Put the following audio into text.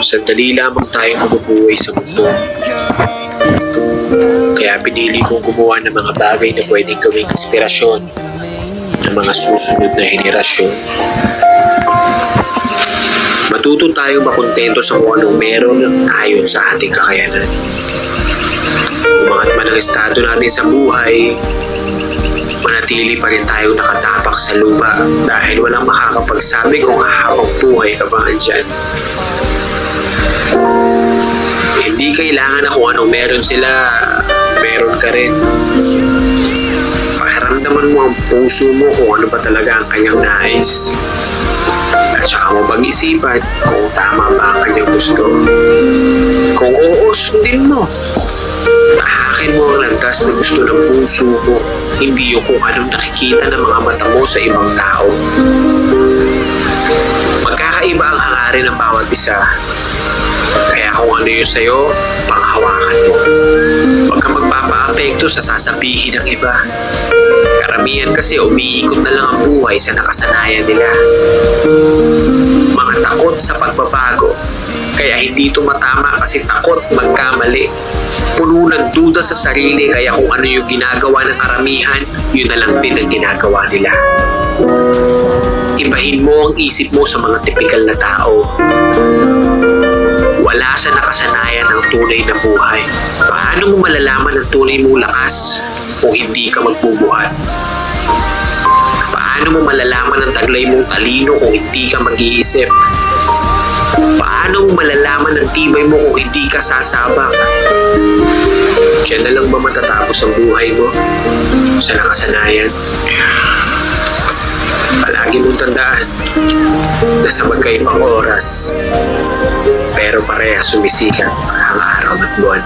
Sandali lamang tayong mabubuhay sa mundo. Kaya pinili kong gumawa ng mga bagay na pwedeng gawing inspirasyon ng mga susunod na henerasyon. Matuto tayong makontento sa kung anong meron ayon sa ating kakayanan. Umangat man ang estado natin sa buhay, manatili pa rin tayong nakatapak sa lupa dahil walang makakapagsabi kung hahabang buhay ka ba andyan. Hindi kailangan na kung anong meron sila, meron ka rin. Pakiramdaman mo ang puso mo kung ano ba talaga ang kanyang nais. At saka mo pag-isipan kung tama ba ang kanyang gusto. Kung oo, sundin mo. Tahakin mo ang landas na gusto ng puso mo, hindi yung kung anong nakikita ng mga mata mo sa ibang tao. Magkakaiba ang hangarin ng bawat isa. Kaya kung ano yun sa'yo, panghawakan mo. Huwag kang magpapa-apekto sa sasabihin ng iba. Karamihan kasi umiikot na lang ang buhay sa nakasanayan nila. Mga takot sa pagbabago. Kaya hindi tumatama kasi takot magkamali. Puno ng duda sa sarili kaya kung ano yung ginagawa ng karamihan, yun na lang din ang ginagawa nila. Ibahin mo ang isip mo sa mga tipikal na tao. Wala sa nakasanayan ang tunay na buhay. Paano mo malalaman ang tunay mong lakas kung hindi ka magbubuhat? Paano mo malalaman ang taglay mong talino kung hindi ka mag-iisip? Paano mo malalaman ang tibay mo kung hindi ka sasabak? Diyan na lang ba matatapos ang buhay mo? Sa nakasanayan? Palagi mong tandaan na sa magkaibang oras, pero parehas sumisikat ang araw at buwan.